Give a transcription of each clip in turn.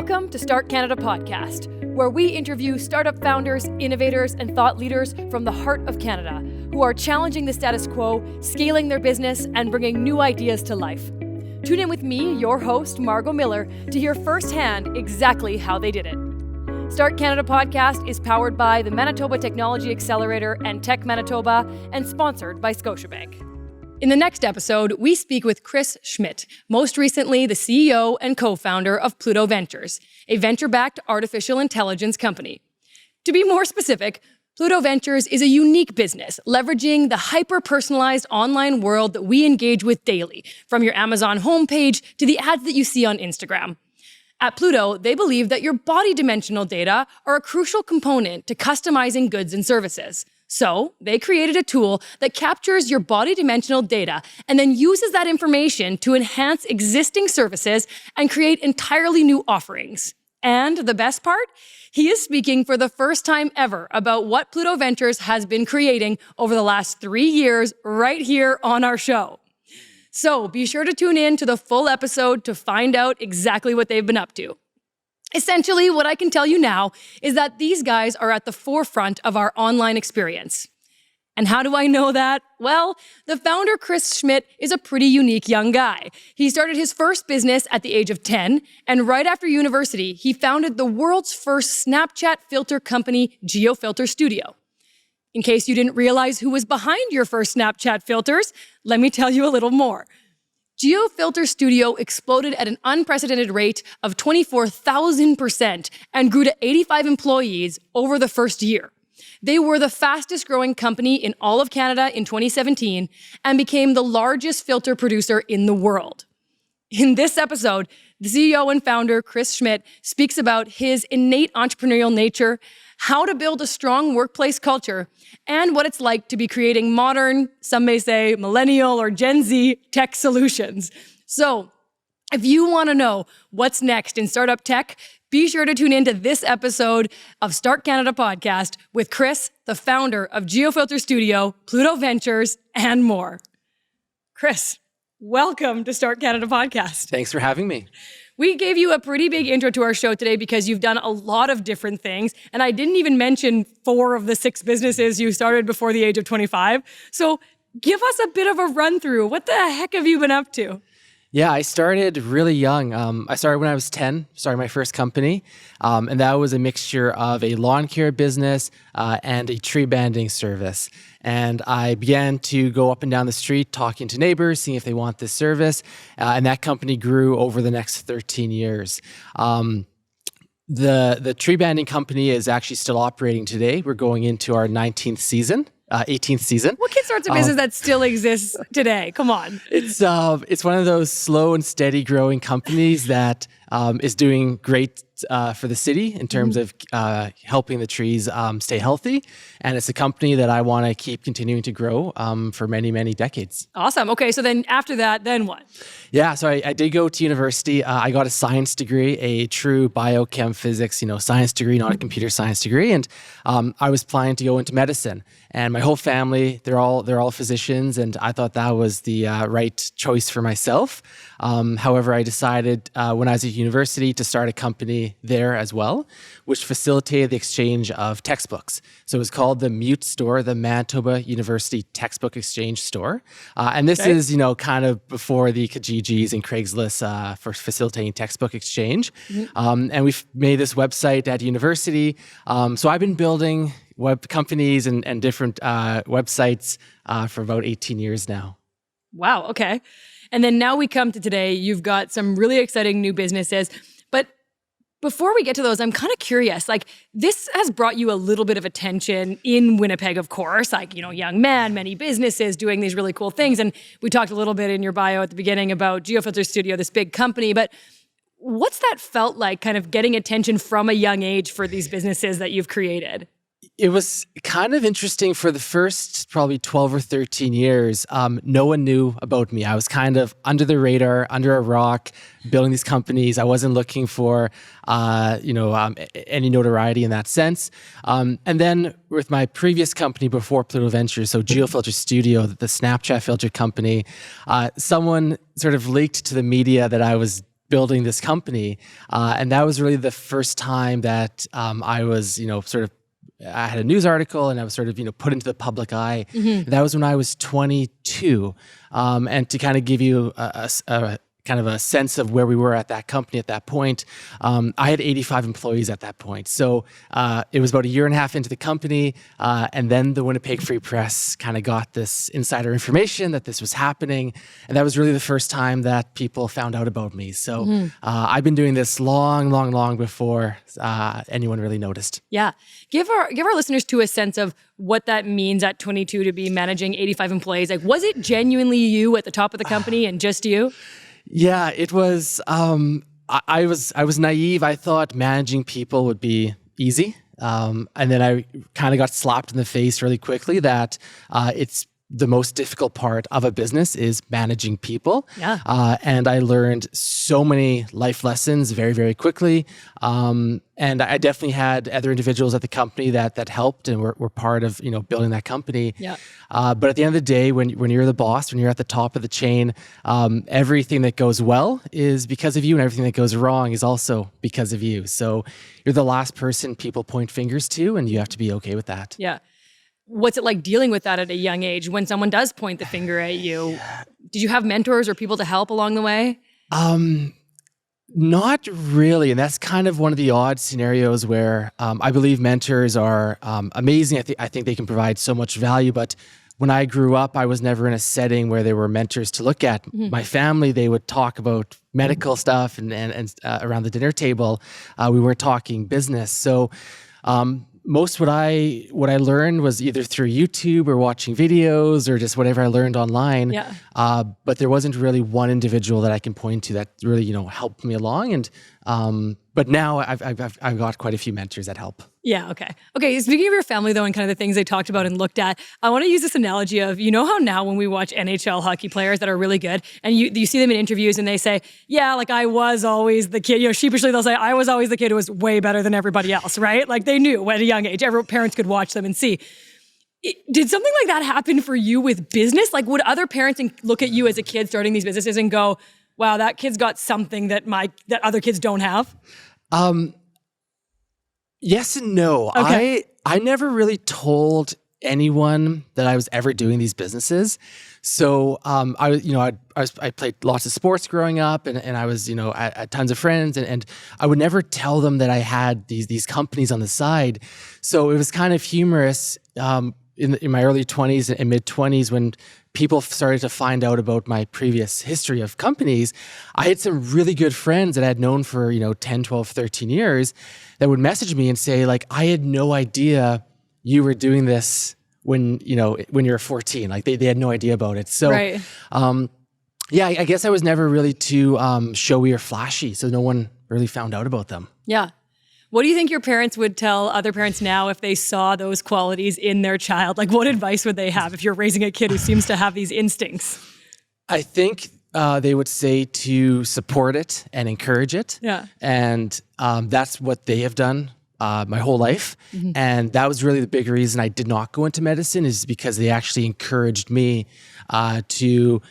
Welcome to Start Canada Podcast, where we interview startup founders, innovators, and thought leaders from the heart of Canada who are challenging the status quo, scaling their business, and bringing new ideas to life. Tune in with me, your host, Margot Miller, to hear firsthand exactly how they did it. Start Canada Podcast is powered by the Manitoba Technology Accelerator and Tech Manitoba and sponsored by Scotiabank. In the next episode, we speak with Chris Schmidt, most recently the CEO and co-founder of Pluto Ventures, a venture-backed artificial intelligence company. To be more specific, Pluto Ventures is a unique business leveraging the hyper-personalized online world that we engage with daily, from your Amazon homepage to the ads that you see on Instagram. At Pluto, they believe that your body dimensional data are a crucial component to customizing goods and services. So they created a tool that captures your body dimensional data and then uses that information to enhance existing services and create entirely new offerings. And the best part? He is speaking for the first time ever about what Pluto Ventures has been creating over the last 3 years right here on our show. So be sure to tune in to the full episode to find out exactly what they've been up to. Essentially, what I can tell you now is that these guys are at the forefront of our online experience. And how do I know that? Well, the founder, Chris Schmidt, is a pretty unique young guy. He started his first business at the age of 10, and right after university, he founded the world's first Snapchat filter company, Geofilter Studio. In case you didn't realize who was behind your first Snapchat filters, let me tell you a little more. Geofilter Studio exploded at an unprecedented rate of 24,000% and grew to 85 employees over the first year. They were the fastest growing company in all of Canada in 2017 and became the largest filter producer in the world. In this episode, the CEO and founder, Chris Schmidt, speaks about his innate entrepreneurial nature, how to build a strong workplace culture, and what it's like to be creating modern, some may say millennial or Gen Z tech solutions. So if you want to know what's next in startup tech, be sure to tune into this episode of Start Canada Podcast with Chris, the founder of Geofilter Studio, Pluto Ventures, and more. Chris, welcome to Start Canada Podcast. Thanks for having me. We gave you a pretty big intro to our show today because you've done a lot of different things. And I didn't even mention 4 of the 6 businesses you started before the age of 25. So give us a bit of a run through. What the heck have you been up to? Yeah, I started really young. I started when I was 10, started my first company. And that was a mixture of a lawn care business and a tree banding service. And I began to go up and down the street talking to neighbors, seeing if they want this service. And that company grew over the next 13 years. The tree banding company is actually still operating today. We're going into our 19th season. 18th season. What sorts of business that still exists today? Come on. It's one of those slow and steady growing companies that is doing great for the city in terms of helping the trees stay healthy. And it's a company that I want to keep continuing to grow for many, many decades. Awesome. Okay, so then after that, then what? Yeah, so I did go to university. I got a science degree, a true biochem physics, science degree, not a computer science degree. And I was planning to go into medicine. And my whole family, they're all physicians, and I thought that was the right choice for myself. However, I decided when I was at university to start a company there as well, which facilitated the exchange of textbooks. So it was called the MUTE store, the Manitoba University Textbook Exchange Store. And this is, kind of before the Kijijis and Craigslist for facilitating textbook exchange. And we've made this website at university. So I've been building web companies and different websites for about 18 years now. Wow, okay. And then now we come to today, you've got some really exciting new businesses. But before we get to those, I'm kind of curious, this has brought you a little bit of attention in Winnipeg, of course, young man, many businesses doing these really cool things. And we talked a little bit in your bio at the beginning about Geofilter Studio, this big company, but what's that felt like, kind of getting attention from a young age for these businesses that you've created? It was kind of interesting for the first probably 12 or 13 years. No one knew about me. I was kind of under the radar, under a rock, building these companies. I wasn't looking for, any notoriety in that sense. And then with my previous company before Pluto Ventures, so Geofilter Studio, the Snapchat filter company, someone sort of leaked to the media that I was building this company. And that was really the first time that I was, I had a news article and I was sort of, put into the public eye. That was when I was 22. And to kind of give you a kind of a sense of where we were at that company at that point, I had 85 employees at that point. So it was about a year and a half into the company. And then the Winnipeg Free Press kind of got this insider information that this was happening. And that was really the first time that people found out about me. So I've been doing this long before anyone really noticed. Yeah. Give our listeners too a sense of what that means at 22 to be managing 85 employees. Like, was it genuinely you at the top of the company and just you? Yeah, it was. I was naive. I thought managing people would be easy, and then I kind of got slapped in the face really quickly that it's the most difficult part of a business is managing people. Yeah. And I learned so many life lessons very, very quickly. And I definitely had other individuals at the company that helped and were part of, building that company. Yeah. But at the end of the day, when you're the boss, when you're at the top of the chain, everything that goes well is because of you, and everything that goes wrong is also because of you. So you're the last person people point fingers to, and you have to be okay with that. Yeah. What's it like dealing with that at a young age when someone does point the finger at you? Did you have mentors or people to help along the way? Not really. And that's kind of one of the odd scenarios where I believe mentors are amazing. I think they can provide so much value. But when I grew up, I was never in a setting where there were mentors to look at. My family, they would talk about medical stuff and around the dinner table. We weren't talking business. So most what I learned was either through YouTube or watching videos or just whatever I learned online. Yeah. But there wasn't really one individual that I can point to that really, helped me along. And but now I've got quite a few mentors that help. Yeah. Okay. Speaking of your family, though, and kind of the things they talked about and looked at, I want to use this analogy of, how now when we watch NHL hockey players that are really good and you see them in interviews and they say, yeah, like I was always the kid, sheepishly they'll say, I was always the kid who was way better than everybody else, right? Like they knew at a young age, parents could watch them and see. Did something like that happen for you with business? Like would other parents look at you as a kid starting these businesses and go, wow, that kid's got something that other kids don't have? Yes and no. Okay. I never really told anyone that I was ever doing these businesses. So I played lots of sports growing up, and I was I had tons of friends, and I would never tell them that I had these companies on the side. So it was kind of humorous in my early 20s and mid 20s when people started to find out about my previous history of companies. I had some really good friends that I had known for 10, 12, 13 years that would message me and say, like, I had no idea you were doing this when you're 14. Like they had no idea about it. So, right. I guess I was never really too showy or flashy. So no one really found out about them. Yeah. What do you think your parents would tell other parents now if they saw those qualities in their child? Like what advice would they have if you're raising a kid who seems to have these instincts? I think they would say to support it and encourage it. Yeah. And that's what they have done my whole life. Mm-hmm. And that was really the big reason I did not go into medicine, is because they actually encouraged me to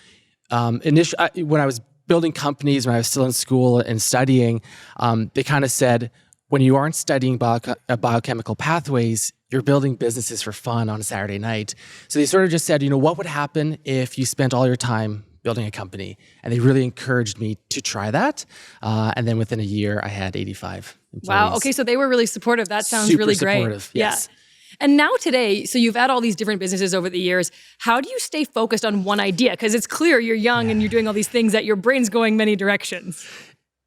initially, when I was building companies, when I was still in school and studying, they kind of said, when you aren't studying biochemical pathways, you're building businesses for fun on a Saturday night. So they sort of just said, what would happen if you spent all your time building a company? And they really encouraged me to try that. And then within a year, I had 85 employees. Wow. Okay. So they were really supportive. That sounds Super really great. Supportive, yes. Yeah. And now today, so you've had all these different businesses over the years. How do you stay focused on one idea? Because it's clear you're young and you're doing all these things that your brain's going many directions.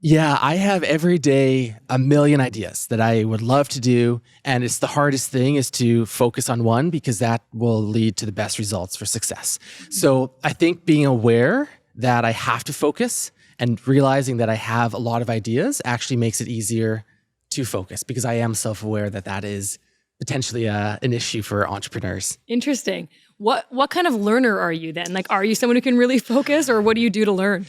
Yeah, I have every day a million ideas that I would love to do. And it's the hardest thing is to focus on one, because that will lead to the best results for success. So I think being aware that I have to focus and realizing that I have a lot of ideas actually makes it easier to focus, because I am self-aware that is potentially an issue for entrepreneurs. Interesting. What kind of learner are you then? Like, are you someone who can really focus, or what do you do to learn?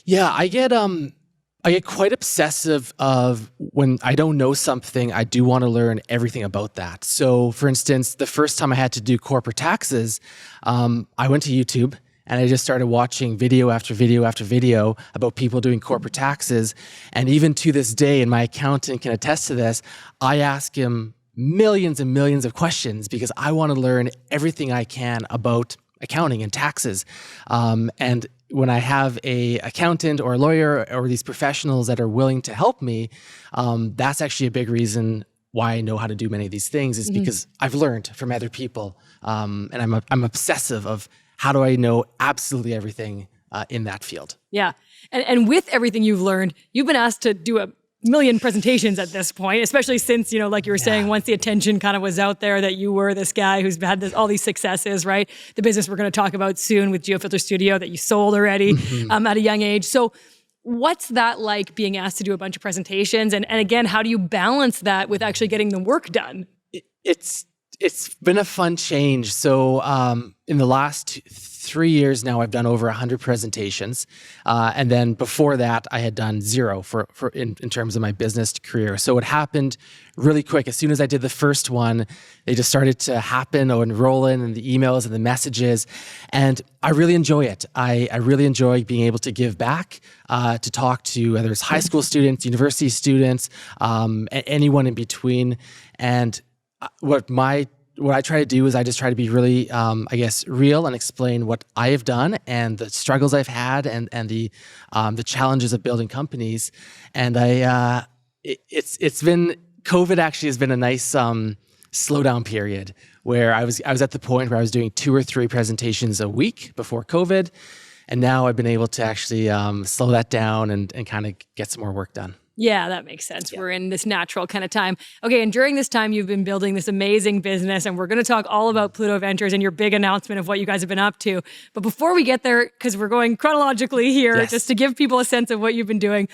Yeah, I get quite obsessive of when I don't know something, I do want to learn everything about that. So for instance, the first time I had to do corporate taxes, I went to YouTube And I just started watching video after video after video about people doing corporate taxes. And even to this day, and my accountant can attest to this, I ask him millions and millions of questions because I want to learn everything I can about accounting and taxes. And when I have a accountant or a lawyer or these professionals that are willing to help me, that's actually a big reason why I know how to do many of these things is because I've learned from other people. And I'm obsessive of how do I know absolutely everything in that field. Yeah. And with everything you've learned, you've been asked to do a million presentations at this point, especially since, like you were saying, once the attention kind of was out there that you were this guy who's had all these successes, right? The business we're going to talk about soon with Geofilter Studio that you sold already at a young age. So what's that like being asked to do a bunch of presentations? And again, how do you balance that with actually getting the work done? It's been a fun change. So in the last 3 years now, I've done over 100 presentations. And then before that, I had done 0 in terms of my business career. So it happened really quick. As soon as I did the first one, they just started to happen and roll in and the emails and the messages. And I really enjoy it. I really enjoy being able to give back, to talk to whether it's high school students, university students, anyone in between. And what I try to do is I just try to be really, real and explain what I have done and the struggles I've had and the challenges of building companies. And it's been COVID actually has been a nice slowdown period where I was at the point where I was doing 2 or 3 presentations a week before COVID, and now I've been able to actually slow that down and kind of get some more work done. Yeah, that makes sense. Yeah. We're in this natural kind of time. Okay, and during this time, you've been building this amazing business, and we're going to talk all about Pluto Ventures and your big announcement of what you guys have been up to. But before we get there, because we're going chronologically here, just to give people a sense of what you've been doing,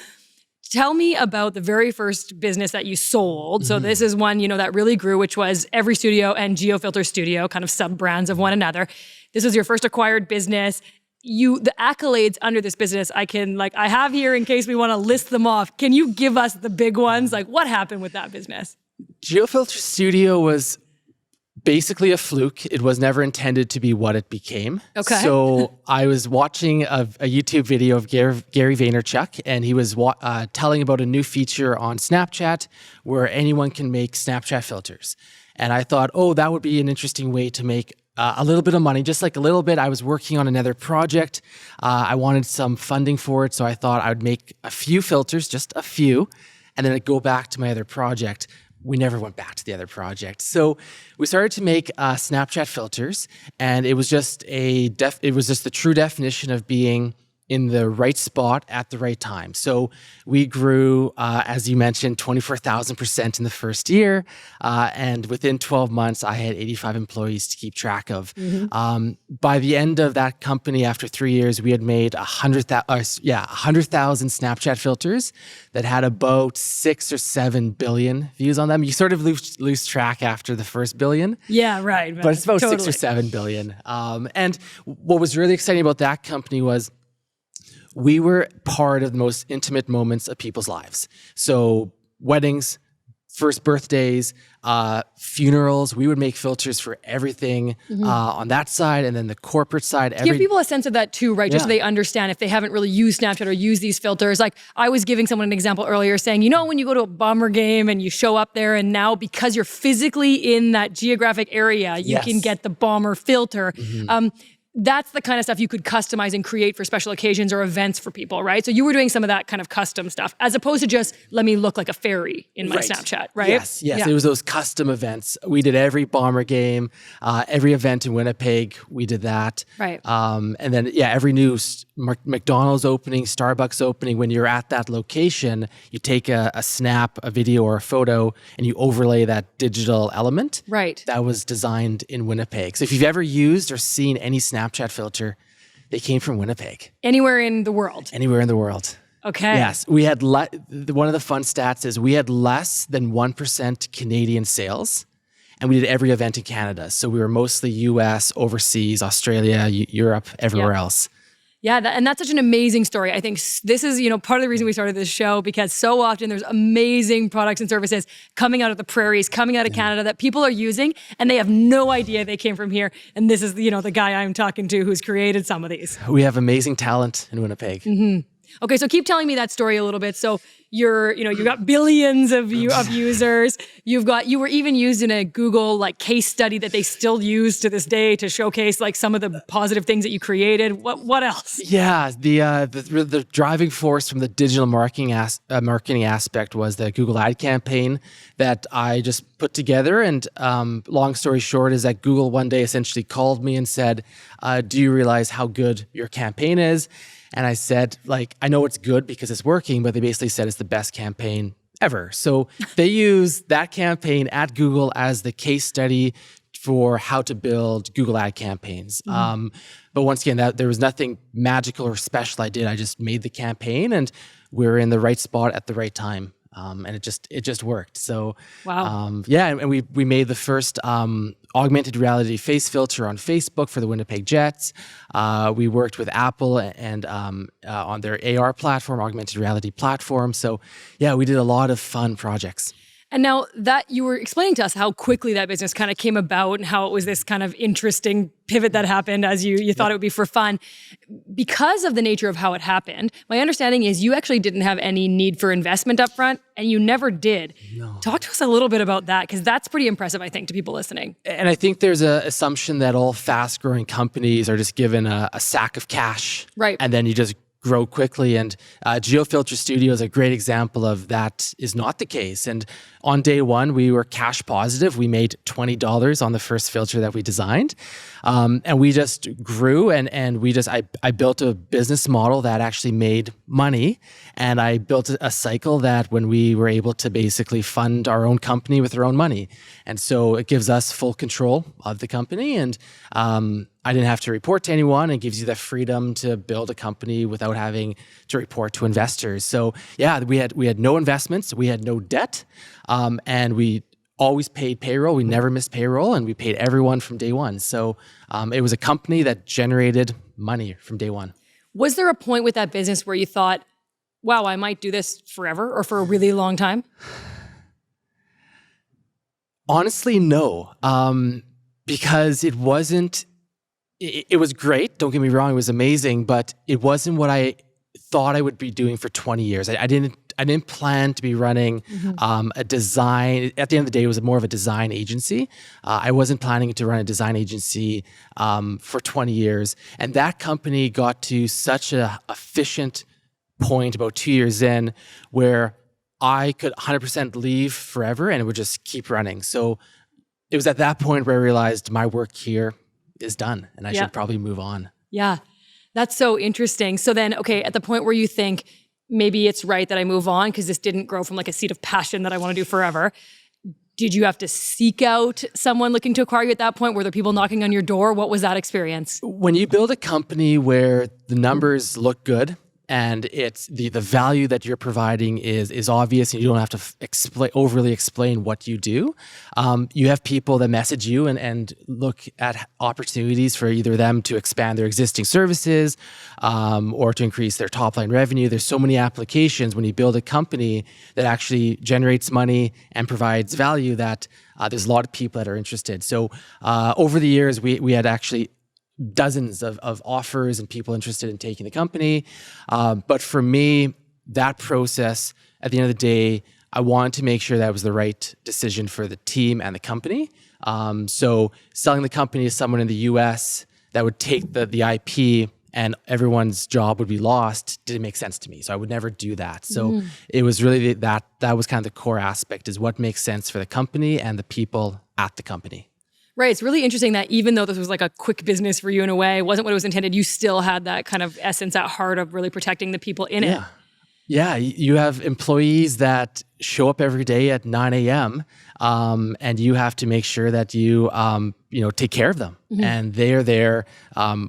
tell me about the very first business that you sold. So this is one, that really grew, which was Every Studio and Geofilter Studio, kind of sub-brands of one another. This was your first acquired business. The accolades under this business, I have here in case we want to list them off. Can you give us the big ones? Like what happened with that business? Geofilter Studio was basically a fluke. It was never intended to be what it became. Okay. So I was watching a YouTube video of Gary Vaynerchuk, and he was telling about a new feature on Snapchat where anyone can make Snapchat filters. And I thought, that would be an interesting way to make a little bit of money, just like a little bit. I was working on another project. I wanted some funding for it, so I thought I would make a few filters, just a few, and then I'd go back to my other project. We never went back to the other project. So we started to make Snapchat filters, and it was just the true definition of being in the right spot at the right time. So we grew, as you mentioned, 24,000% in the first year. And within 12 months, I had 85 employees to keep track of. By the end of that company, after 3 years, we had made 100,000 Snapchat filters that had about 6 or 7 billion views on them. You sort of lose track after the first billion. Yeah, right. But it's about 6 or 7 billion. And what was really exciting about that company was we were part of the most intimate moments of people's lives. So weddings, first birthdays, funerals, we would make filters for everything on that side, and then the corporate side. Give people a sense of that too, right? Just so they understand if they haven't really used Snapchat or used these filters. Like I was giving someone an example earlier saying, when you go to a Bomber game and you show up there and now because you're physically in that geographic area, you can get the Bomber filter. That's the kind of stuff you could customize and create for special occasions or events for people, right? So you were doing some of that kind of custom stuff as opposed to just, let me look like a fairy in my Snapchat, right? Yes. It was those custom events. We did every Bomber game, every event in Winnipeg, we did that. Right. And then, every new McDonald's opening, Starbucks opening, when you're at that location, you take a snap, a video or a photo, and you overlay that digital element. Right. That was designed in Winnipeg. So if you've ever used or seen any Snapchat filter, they came from Winnipeg. Anywhere in the world? Anywhere in the world. Okay. Yes. We had one of the fun stats is we had less than 1% Canadian sales, and we did every event in Canada. So we were mostly US, overseas, Australia, Europe, everywhere else. Yeah, and that's such an amazing story. I think this is, part of the reason we started this show, because so often there's amazing products and services coming out of the prairies, coming out of Canada that people are using, and they have no idea they came from here. And this is, the guy I'm talking to who's created some of these. We have amazing talent in Winnipeg. Mm-hmm. Okay, so keep telling me that story a little bit. So you got billions of users. You were even used in a Google case study that they still use to this day to showcase some of the positive things that you created. What else? Yeah, the driving force from the digital marketing aspect was the Google ad campaign that I just put together. And long story short is that Google one day essentially called me and said, "Do you realize how good your campaign is?" And I said, I know it's good because it's working, but they basically said it's the best campaign ever. So they use that campaign at Google as the case study for how to build Google ad campaigns. Mm-hmm. But once again, there was nothing magical or special I did. I just made the campaign and we were in the right spot at the right time. And it just worked. So, wow. And we made the first augmented reality face filter on Facebook for the Winnipeg Jets. We worked with Apple and on their AR platform, augmented reality platform. So, we did a lot of fun projects. And now that you were explaining to us how quickly that business kind of came about and how it was this kind of interesting pivot that happened as you thought it would be for fun. Because of the nature of how it happened, my understanding is you actually didn't have any need for investment up front, and you never did. No. Talk to us a little bit about that, because that's pretty impressive, I think, to people listening. And I think there's an assumption that all fast-growing companies are just given a sack of cash. Right. And then you just grow quickly. And Geofilter Studio is a great example of that is not the case. And on day one, we were cash positive. We made $20 on the first filter that we designed. And we just grew and I built a business model that actually made money. And I built a cycle that when we were able to basically fund our own company with our own money. And so it gives us full control of the company. And I didn't have to report to anyone. It gives you the freedom to build a company without having to report to investors. So we had no investments, we had no debt, and we always paid payroll. We never missed payroll, and we paid everyone from day one. So it was a company that generated money from day one. Was there a point with that business where you thought, wow, I might do this forever or for a really long time? Honestly, no, because it wasn't. It was great. Don't get me wrong. It was amazing, but it wasn't what I thought I would be doing for 20 years. I didn't plan to be running a design. At the end of the day, it was more of a design agency. I wasn't planning to run a design agency for 20 years. And that company got to such a efficient point about 2 years in where I could 100% leave forever and it would just keep running. So it was at that point where I realized my work here is done and I should probably move on. Yeah. That's so interesting. So then, okay, at the point where you think maybe it's right that I move on because this didn't grow from a seed of passion that I want to do forever, did you have to seek out someone looking to acquire you at that point? Were there people knocking on your door? What was that experience? When you build a company where the numbers look good, and it's the value that you're providing is obvious, and you don't have to overly explain what you do. You have people that message you and look at opportunities for either them to expand their existing services or to increase their top line revenue. There's so many applications when you build a company that actually generates money and provides value that there's a lot of people that are interested. So over the years, we had actually dozens of offers and people interested in taking the company. But for me, that process, at the end of the day, I wanted to make sure that was the right decision for the team and the company. So selling the company to someone in the US that would take the IP and everyone's job would be lost didn't make sense to me. So I would never do that. So it was really that was kind of the core aspect, is what makes sense for the company and the people at the company. Right. It's really interesting that even though this was a quick business for you in a way, it wasn't what it was intended, you still had that kind of essence at heart of really protecting the people in it. Yeah. You have employees that show up every day at 9 a.m. And you have to make sure that you take care of them. And they're there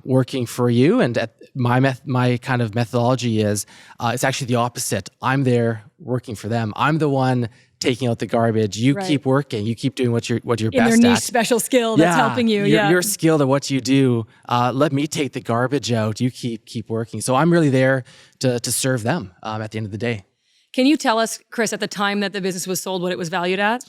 working for you. And my kind of methodology is it's actually the opposite. I'm there working for them. I'm the one taking out the garbage. You keep working. You keep doing what you're best at. In their niche special skill that's helping you. You're skilled at what you do. Let me take the garbage out. You keep working. So I'm really there to serve them at the end of the day. Can you tell us, Chris, at the time that the business was sold, what it was valued at?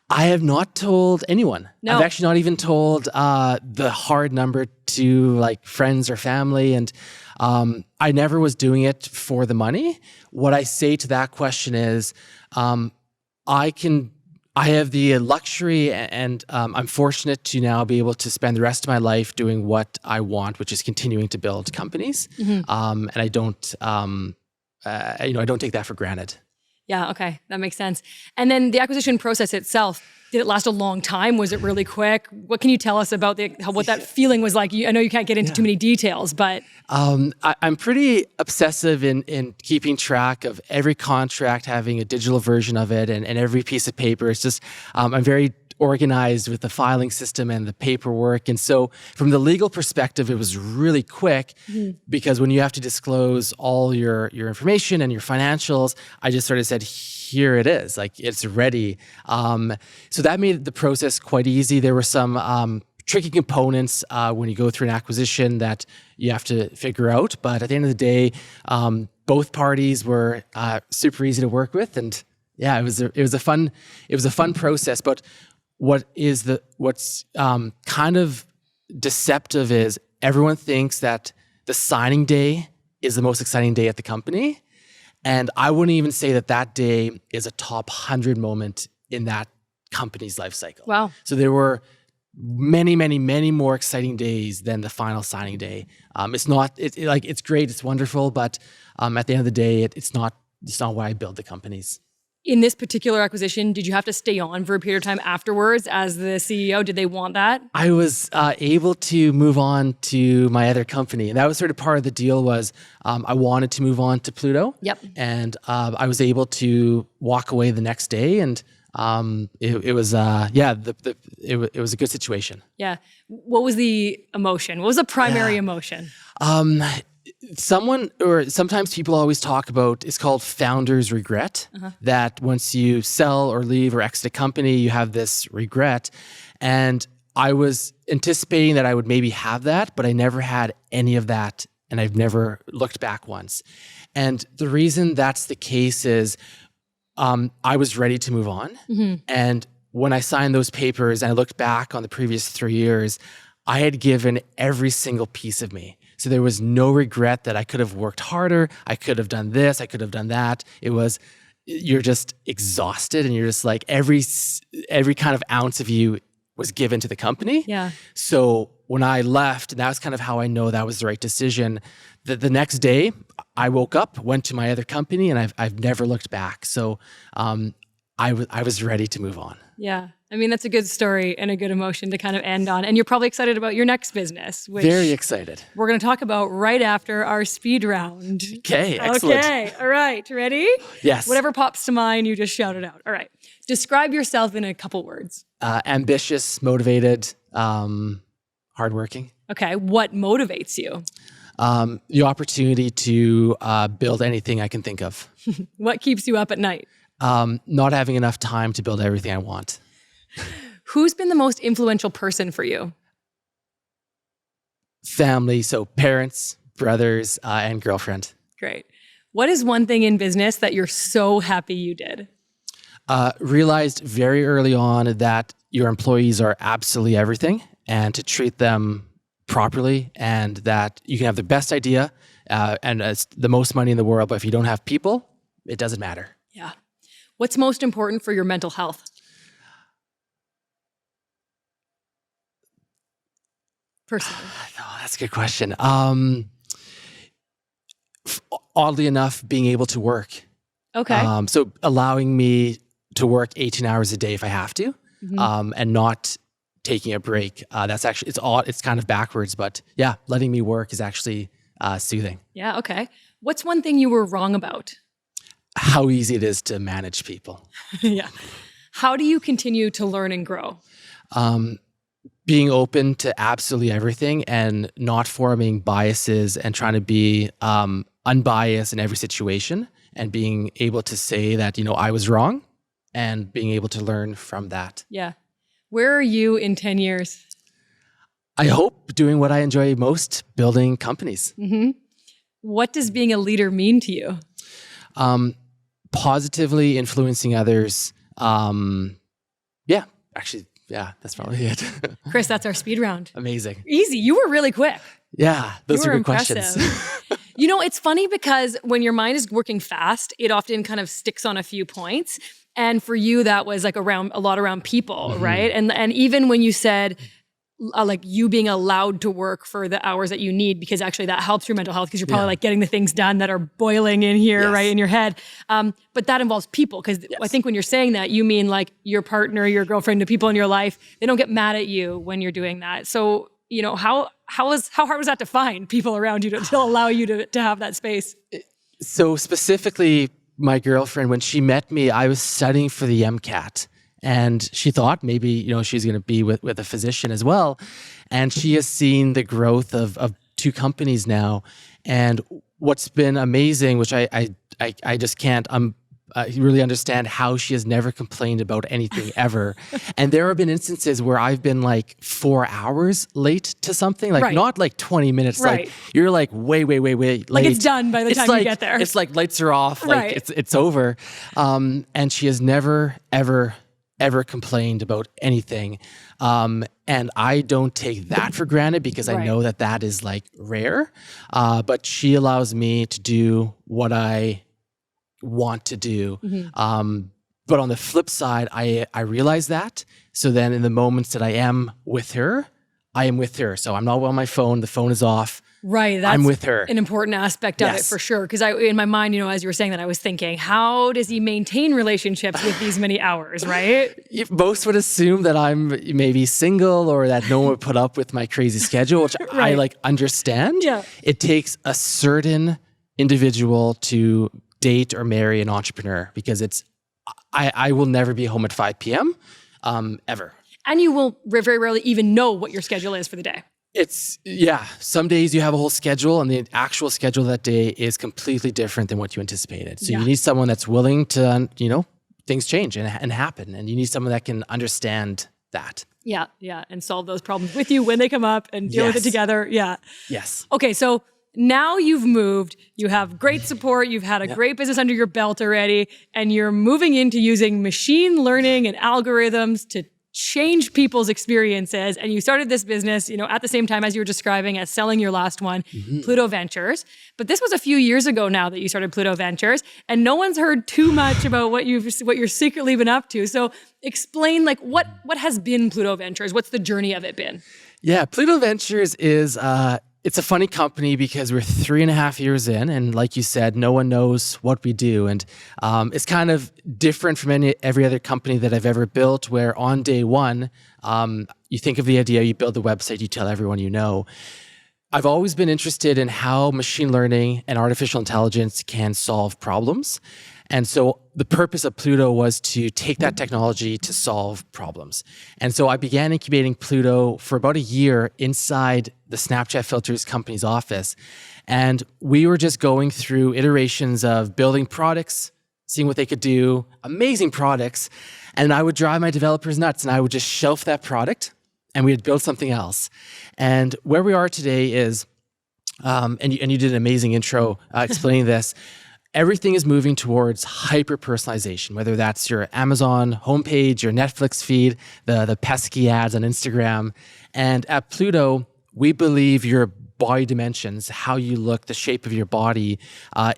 I have not told anyone. No. I've actually not even told the hard number to like friends or family. And I never was doing it for the money. What I say to that question is, I have the luxury and I'm fortunate to now be able to spend the rest of my life doing what I want, which is continuing to build companies. And I don't, I don't take that for granted. Yeah, okay, that makes sense. And then the acquisition process itself, did it last a long time? Was it really quick? What can you tell us about what that feeling was like? I know you can't get into too many details, but... I'm pretty obsessive in keeping track of every contract, having a digital version of it, and every piece of paper. It's just, I'm very organized with the filing system and the paperwork. And so from the legal perspective, it was really quick because when you have to disclose all your information and your financials, I just sort of said, here it is, like it's ready. So that made the process quite easy. There were some tricky components when you go through an acquisition that you have to figure out. But at the end of the day, both parties were super easy to work with. And yeah, it was a fun process. But what's kind of deceptive is everyone thinks that the signing day is the most exciting day at the company. And I wouldn't even say that day is a top 100 moment in that company's life cycle. Wow. So there were many, many, many more exciting days than the final signing day. It's great, it's wonderful, but at the end of the day, it's not why I build the companies. In this particular acquisition, did you have to stay on for a period of time afterwards as the CEO? Did they want that? I was able to move on to my other company. And that was sort of part of the deal was I wanted to move on to Pluto. Yep. And I was able to walk away the next day. And it was a good situation. Yeah. What was the emotion? What was the primary emotion? Sometimes people always talk about, it's called founder's regret, that once you sell or leave or exit a company, you have this regret. And I was anticipating that I would maybe have that, but I never had any of that. And I've never looked back once. And the reason that's the case is I was ready to move on. And when I signed those papers and I looked back on the previous 3 years, I had given every single piece of me. So there was no regret that I could have worked harder. I could have done this. I could have done that. It was, you're just exhausted and you're just like every kind of ounce of you was given to the company. Yeah. So when I left, and that was kind of how I know that was the right decision. The next day I woke up, went to my other company, and I've never looked back. So I was ready to move on. Yeah. I mean, that's a good story and a good emotion to kind of end on. And you're probably excited about your next business, which very excited. We're going to talk about right after our speed round. Okay, excellent. Okay, all right. Ready? Yes. Whatever pops to mind, you just shout it out. All right. Describe yourself in a couple words. Ambitious, motivated, hardworking. Okay. What motivates you? The opportunity to build anything I can think of. What keeps you up at night? Not having enough time to build everything I want. Who's been the most influential person for you? Family, so parents, brothers, and girlfriend. Great. What is one thing in business that you're so happy you did? Realized very early on that your employees are absolutely everything and to treat them properly, and that you can have the best idea and the most money in the world, but if you don't have people, it doesn't matter. Yeah. What's most important for your mental health? Personally. Oh, that's a good question. Oddly enough, being able to work. Okay. So allowing me to work 18 hours a day if I have to, and not taking a break. That's actually, it's kind of backwards, but yeah, letting me work is actually soothing. Yeah, okay. What's one thing you were wrong about? How easy it is to manage people. Yeah. How do you continue to learn and grow? Being open to absolutely everything and not forming biases and trying to be unbiased in every situation and being able to say that, I was wrong and being able to learn from that. Yeah. Where are you in 10 years? I hope doing what I enjoy most, building companies. Mm-hmm. What does being a leader mean to you? Positively influencing others. That's probably it. Chris, that's our speed round. Amazing. Easy. You were really quick. Yeah, those are good impressive. questions. You know, it's funny because when your mind is working fast, it often kind of sticks on a few points. And for you, that was like a lot around people, right? And even when you said like you being allowed to work for the hours that you need, because actually that helps your mental health because you're probably like getting the things done that are boiling in here, right, in your head. But that involves people because I think when you're saying that, you mean like your partner, your girlfriend, the people in your life, they don't get mad at you when you're doing that. So, you know, how hard was that to find people around you to allow you to have that space? So specifically, my girlfriend, when she met me, I was studying for the MCAT. And she thought maybe, you know, she's going to be with a physician as well. And she has seen the growth of 2 companies now. And what's been amazing, which I just can't really understand how she has never complained about anything ever. And there have been instances where I've been like 4 hours late to something, like not like 20 minutes. Like you're like way late. Like it's done by the time you get there. It's like lights are off, like it's over. And she has never, ever complained about anything. And I don't take that for granted because I know that is like rare. But she allows me to do what I want to do. But on the flip side, I realize that. So then in the moments that I am with her, I am with her. So I'm not on my phone. The phone is off. Right. That's I'm with her. An important aspect of it for sure. Because in my mind, you know, as you were saying that, I was thinking, how does he maintain relationships with these many hours, right? Most would assume that I'm maybe single or that no one would put up with my crazy schedule, which I like understand. Yeah. It takes a certain individual to date or marry an entrepreneur because I will never be home at 5 p.m. Ever. And you will very rarely even know what your schedule is for the day. Some days you have a whole schedule and the actual schedule that day is completely different than what you anticipated. So you need someone that's willing to, you know, things change and happen. And you need someone that can understand that. Yeah. And solve those problems with you when they come up and deal with it together. Yeah. Yes. Okay, so now you've moved, you have great support, you've had a great business under your belt already, and you're moving into using machine learning and algorithms to change people's experiences. And you started this business, you know, at the same time as you were describing as selling your last one, Pluto Ventures. But this was a few years ago now that you started Pluto Ventures, and no one's heard too much about what you're secretly been up to. So explain like what has been Pluto Ventures? What's the journey of it been? Yeah, Pluto Ventures is it's a funny company because we're 3.5 years in, and like you said, no one knows what we do. And it's kind of different from every other company that I've ever built, where on day one, you think of the idea, you build the website, you tell everyone you know. I've always been interested in how machine learning and artificial intelligence can solve problems. And so the purpose of Pluto was to take that technology to solve problems. And so I began incubating Pluto for about a year inside the Snapchat Filters company's office. And we were just going through iterations of building products, seeing what they could do, amazing products. And I would drive my developers nuts and I would just shelf that product and we would build something else. And where we are today is, and you did an amazing intro explaining this, everything is moving towards hyper-personalization, whether that's your Amazon homepage, your Netflix feed, the pesky ads on Instagram. And at Pluto, we believe your body dimensions, how you look, the shape of your body,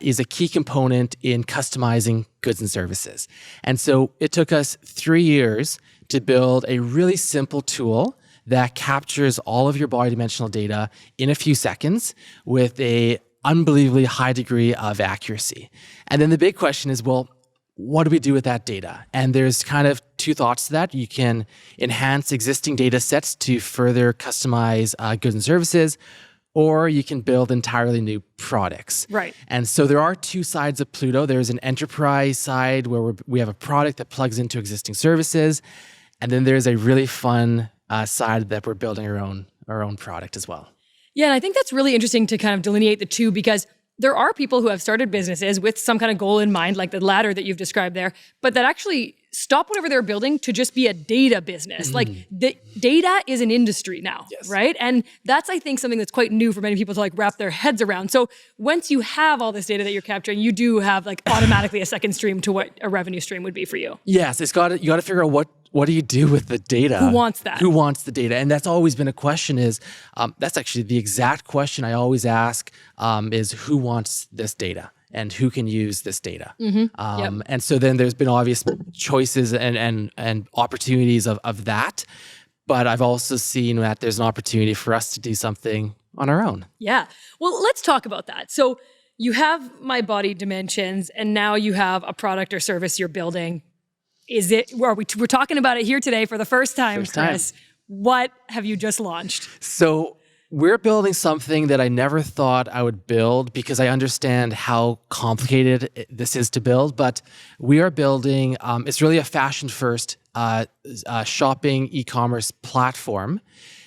is a key component in customizing goods and services. And so it took us 3 years to build a really simple tool that captures all of your body dimensional data in a few seconds with a unbelievably high degree of accuracy. And then the big question is, well, what do we do with that data? And there's kind of two thoughts to that. You can enhance existing data sets to further customize goods and services, or you can build entirely new products. Right. And so there are two sides of Pluto. There's an enterprise side where we have a product that plugs into existing services. And then there's a really fun side that we're building our own product as well. Yeah, and I think that's really interesting to kind of delineate the two, because there are people who have started businesses with some kind of goal in mind, like the ladder that you've described there, but that actually stop whatever they're building to just be a data business. Like the data is an industry now, right? And that's, I think, something that's quite new for many people to like wrap their heads around. So once you have all this data that you're capturing, you do have like automatically a second stream to what a revenue stream would be for you. Yes, you got to figure out what do you do with the data? Who wants that? Who wants the data? And that's always been a question that's actually the exact question I always ask is who wants this data? And who can use this data? And so then there's been obvious choices and opportunities of that. But I've also seen that there's an opportunity for us to do something on our own. Yeah. Well, let's talk about that. So you have My Body Dimensions, and now you have a product or service you're building. We're talking about it here today for the first time, Chris. What have you just launched? So we're building something that I never thought I would build because I understand how complicated this is to build. But we are building, it's really a fashion-first shopping e-commerce platform.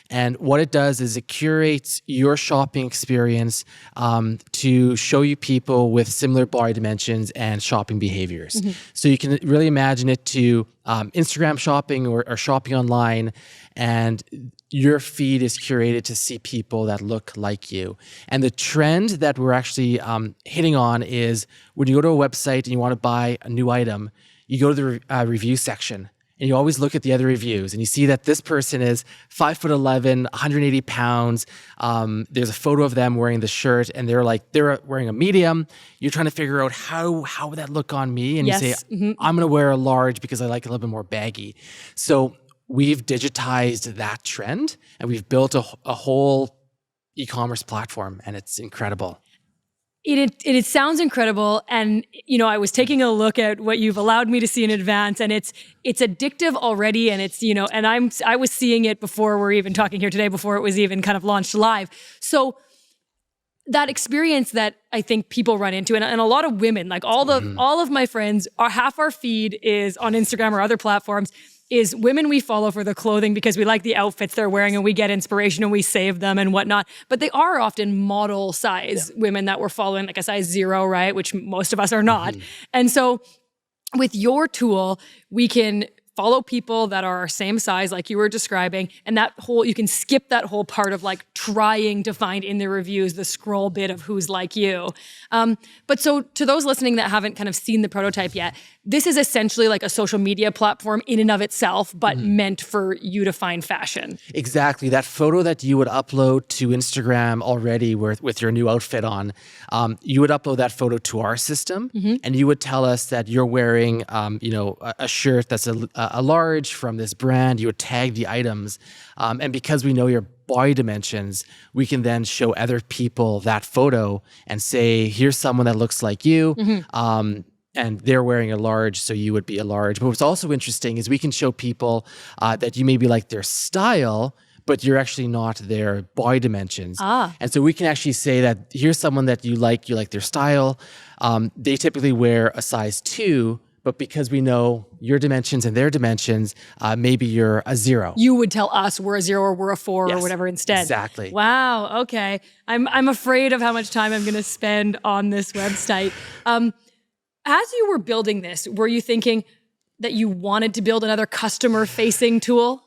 And what it does is it curates your shopping experience to show you people with similar body dimensions and shopping behaviors. So you can really imagine it to Instagram shopping or shopping online, and your feed is curated to see people that look like you. And the trend that we're actually hitting on is when you go to a website and you want to buy a new item, you go to the review section. And you always look at the other reviews and you see that this person is 5'11", 180 pounds. There's a photo of them wearing the shirt and they're wearing a medium. You're trying to figure out how would that look on me? And you say, I'm going to wear a large because I like it a little bit more baggy. So we've digitized that trend and we've built a whole e-commerce platform, and it's incredible. It sounds incredible. And, I was taking a look at what you've allowed me to see in advance, and it's addictive already. And it's, and I was seeing it before we're even talking here today, before it was even kind of launched live. So that experience that I think people run into, and a lot of women, like all of my friends, half our feed is on Instagram or other platforms, is women we follow for the clothing because we like the outfits they're wearing and we get inspiration and we save them and whatnot. But they are often model size women that we're following, like a size 0, right? Which most of us are not. And so with your tool, we can follow people that are our same size, like you were describing, and you can skip that whole part of like trying to find in the reviews the scroll bit of who's like you. But so to those listening that haven't kind of seen the prototype yet, this is essentially like a social media platform in and of itself, but meant for you to find fashion. Exactly. That photo that you would upload to Instagram already with your new outfit on, you would upload that photo to our system, and you would tell us that you're wearing, a shirt that's a large from this brand. You would tag the items, and because we know your body dimensions, we can then show other people that photo and say, here's someone that looks like you. And they're wearing a large, so you would be a large. But what's also interesting is we can show people that you maybe like their style, but you're actually not their body dimensions. And so we can actually say that here's someone that you like their style. They typically wear a size 2, but because we know your dimensions and their dimensions, maybe you're a 0. You would tell us we're a 0 or we're a 4 or whatever instead. Exactly. Wow, okay. I'm afraid of how much time I'm gonna spend on this website. As you were building this, were you thinking that you wanted to build another customer-facing tool?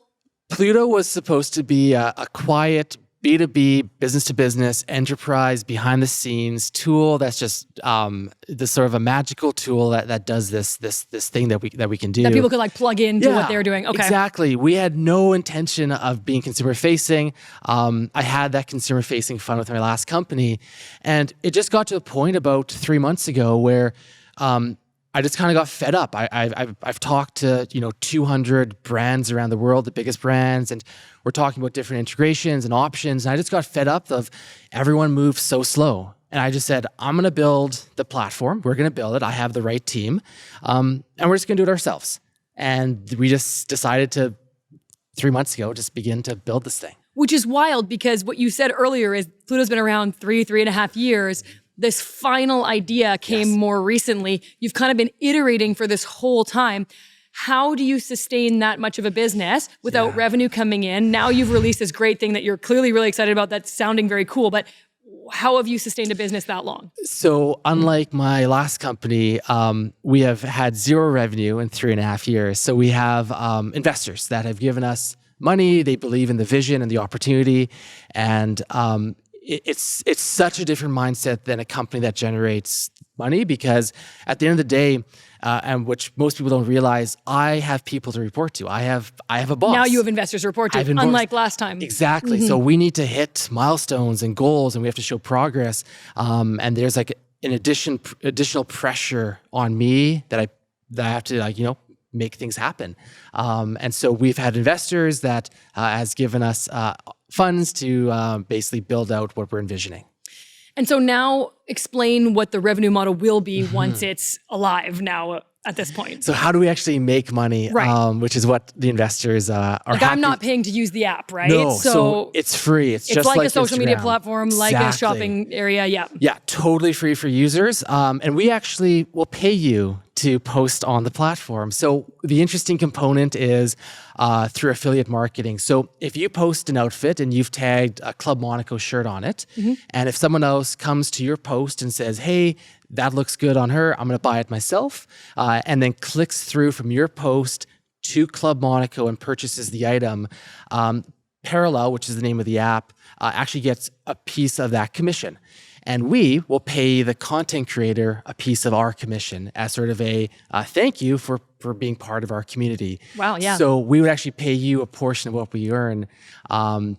Pluto was supposed to be a quiet B2B, business-to-business, enterprise, behind-the-scenes tool that's just the sort of a magical tool that does this thing that we can do. That people could like plug into what they're doing. Okay. Exactly. We had no intention of being consumer-facing. I had that consumer-facing fun with my last company, and it just got to a point about 3 months ago where I just kind of got fed up. I've talked to 200 brands around the world, the biggest brands, and we're talking about different integrations and options. And I just got fed up of everyone moves so slow. And I just said, I'm going to build the platform. We're going to build it. I have the right team, and we're just going to do it ourselves. And we just decided to 3 months ago just begin to build this thing. Which is wild because what you said earlier is Pluto's been around 3.5 years. This final idea came more recently. You've kind of been iterating for this whole time. How do you sustain that much of a business without revenue coming in? Now you've released this great thing that you're clearly really excited about that's sounding very cool, but how have you sustained a business that long? So unlike my last company, we have had zero revenue in 3.5 years. So we have investors that have given us money. They believe in the vision and the opportunity. And it's such a different mindset than a company that generates money, because at the end of the day, and which most people don't realize, I have people to report to. I have a boss. Now you have investors to report to, unlike last time. Exactly. So we need to hit milestones and goals, and we have to show progress. And there's like an additional pressure on me that I have to make things happen. And so we've had investors that has given us funds to basically build out what we're envisioning. And so now explain what the revenue model will be once it's alive now at this point. So how do we actually make money? Right. Which is what the investors are like, happy. I'm not paying to use the app, right? No, so it's free. It's just like a social Instagram. media platform, like a shopping area. Yeah. Yeah, totally free for users. And we actually will pay you to post on the platform. So the interesting component is through affiliate marketing. So if you post an outfit and you've tagged a Club Monaco shirt on it, and if someone else comes to your post and says, hey, that looks good on her, I'm going to buy it myself, and then clicks through from your post to Club Monaco and purchases the item, Parallel, which is the name of the app, actually gets a piece of that commission. And we will pay the content creator a piece of our commission as sort of a thank you for being part of our community. Wow, yeah. So we would actually pay you a portion of what we earn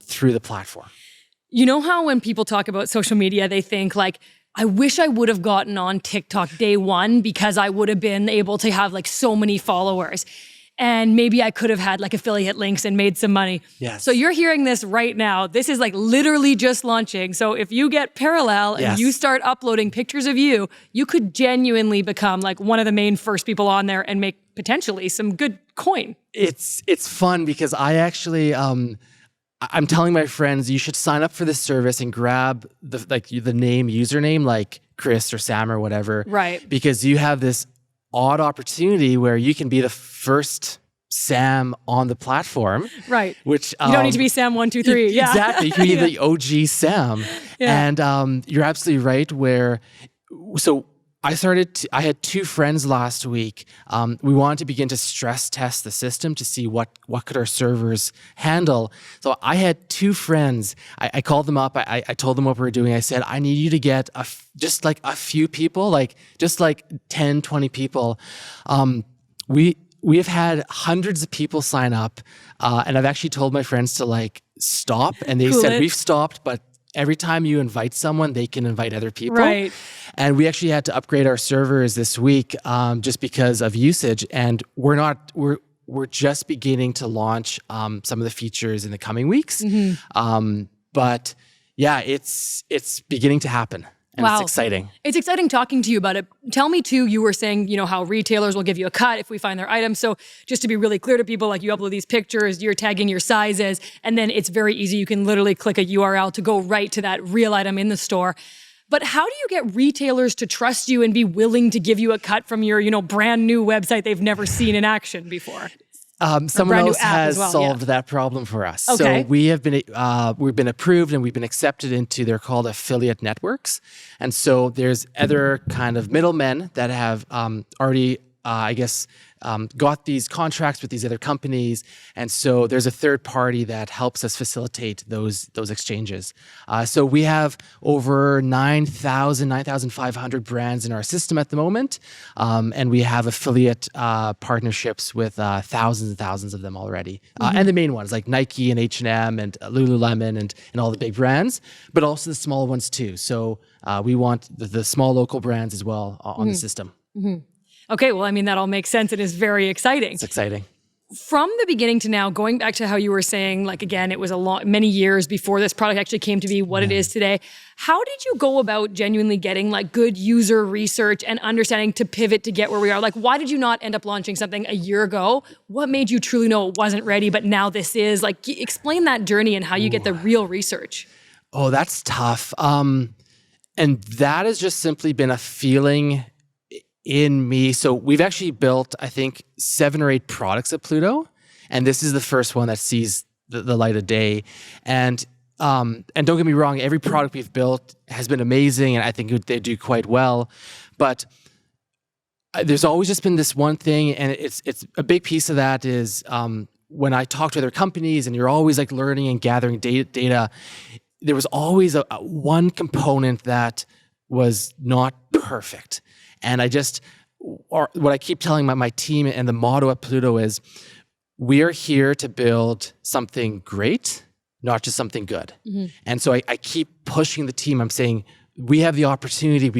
through the platform. You know how when people talk about social media, they think like, I wish I would have gotten on TikTok day one because I would have been able to have like so many followers. And maybe I could have had like affiliate links and made some money. Yes. So you're hearing this right now. This is like literally just launching. So if you get Parallel and you start uploading pictures of you, you could genuinely become like one of the main first people on there and make potentially some good coin. It's fun because I actually, I'm telling my friends, you should sign up for this service and grab the username like Chris or Sam or whatever. Right. Because you have this odd opportunity where you can be the first Sam on the platform. Right. Which you don't need to be Sam 1, 2, 3. Yeah. Exactly. You can be the OG Sam. Yeah. And you're absolutely right so I had 2 friends last week. We wanted to begin to stress test the system to see what could our servers handle. So I had 2 friends. I called them up. I told them what we were doing. I said, I need you to get just like a few people, like just like 10, 20 people. We have had hundreds of people sign up. And I've actually told my friends to like stop. And they said, we've stopped, but every time you invite someone, they can invite other people. Right. And we actually had to upgrade our servers this week just because of usage. And we're just beginning to launch some of the features in the coming weeks. But yeah, it's beginning to happen. And it's exciting. It's exciting talking to you about it. Tell me too, you were saying, how retailers will give you a cut if we find their items. So just to be really clear to people, like you upload these pictures, you're tagging your sizes, and then it's very easy. You can literally click a URL to go right to that real item in the store. But how do you get retailers to trust you and be willing to give you a cut from your, brand new website they've never seen in action before? Someone else has solved that problem for us. Okay. So we've been approved and we've been accepted into, they're called affiliate networks. And so there's other kind of middlemen that have already, got these contracts with these other companies. And so there's a third party that helps us facilitate those exchanges. So we have over 9,500 brands in our system at the moment. And we have affiliate partnerships with thousands and thousands of them already. And the main ones like Nike and H&M and Lululemon and all the big brands, but also the small ones too. So we want the small local brands as well on the system. Okay, well, that all makes sense. It is very exciting. It's exciting. From the beginning to now, going back to how you were saying, like, again, it was many years before this product actually came to be what it is today. How did you go about genuinely getting like good user research and understanding to pivot to get where we are? Like, why did you not end up launching something a year ago? What made you truly know it wasn't ready, but now this is? Like, explain that journey and how you get the real research. Oh, that's tough. And that has just simply been a feeling in me. So we've actually built, I think, 7 or 8 products at Pluto. And this is the first one that sees the light of day. And and don't get me wrong, every product we've built has been amazing, and I think they do quite well. But there's always just been this one thing, and it's a big piece of that is when I talk to other companies, and you're always like learning and gathering data. There was always a one component that was not perfect, and what I keep telling my team and the motto at Pluto is, we are here to build something great, not just something good. Mm-hmm. And so I keep pushing the team. I'm saying, we have the opportunity,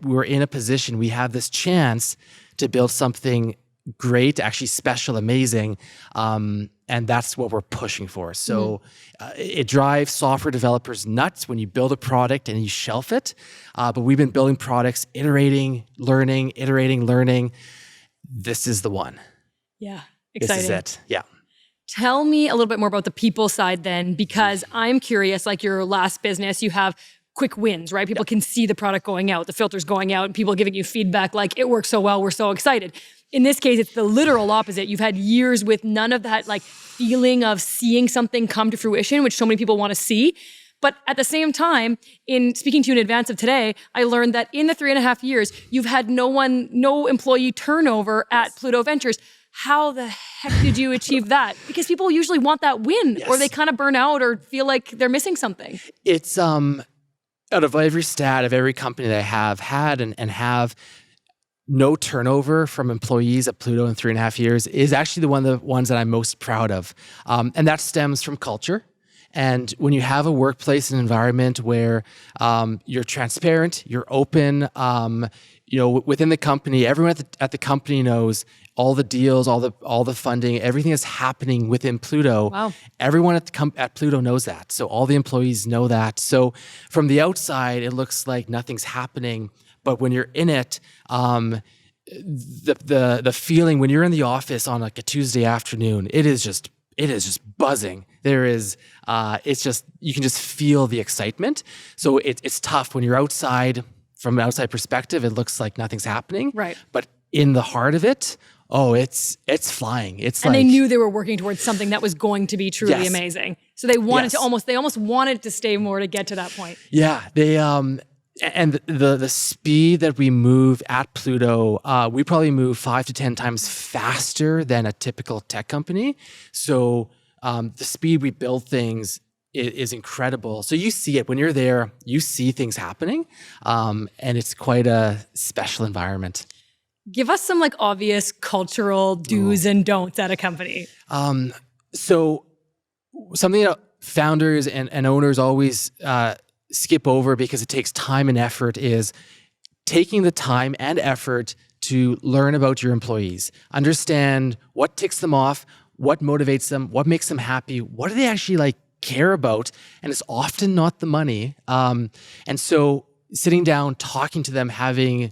we're in a position, we have this chance to build something great, actually special, amazing. And that's what we're pushing for. So it drives software developers nuts when you build a product and you shelf it. But we've been building products, iterating, learning. This is the one. Yeah, exciting. This is it, yeah. Tell me a little bit more about the people side then, because I'm curious, like your last business, you have quick wins, right? People can see the product going out, the filters going out, and people giving you feedback like, it works so well, we're so excited. In this case, it's the literal opposite. You've had years with none of that like feeling of seeing something come to fruition, which so many people want to see. But at the same time, in speaking to you in advance of today, I learned that in the 3.5 years, you've had no employee turnover at Pluto Ventures. How the heck did you achieve that? Because people usually want that win, or they kind of burn out or feel like they're missing something. It's out of every stat of every company that I have had and have, no turnover from employees at Pluto in 3.5 years is actually one of the ones that I'm most proud of. And that stems from culture. And when you have a workplace and environment where you're transparent, you're open, within the company, everyone at the company knows all the deals, all the funding, everything that's happening within Pluto. Wow. Everyone at Pluto knows that. So all the employees know that. So from the outside, it looks like nothing's happening. But when you're in it, the feeling when you're in the office on like a Tuesday afternoon, it is just buzzing. There is, you can just feel the excitement. So it's tough when you're outside. From an outside perspective, it looks like nothing's happening. Right. But in the heart of it, it's flying. And they knew they were working towards something that was going to be truly amazing. So they wanted to almost wanted to stay more to get to that point. Yeah. They and the speed that we move at Pluto, we probably move 5 to 10 times faster than a typical tech company. So the speed we build things is incredible. So you see it when you're there, you see things happening, and it's quite a special environment. Give us some like obvious cultural do's and don'ts at a company. So something that founders and owners always skip over because it takes time and effort is taking the time and effort to learn about your employees. Understand what ticks them off, what motivates them, what makes them happy, what do they actually like care about, and it's often not the money. And so sitting down, talking to them, having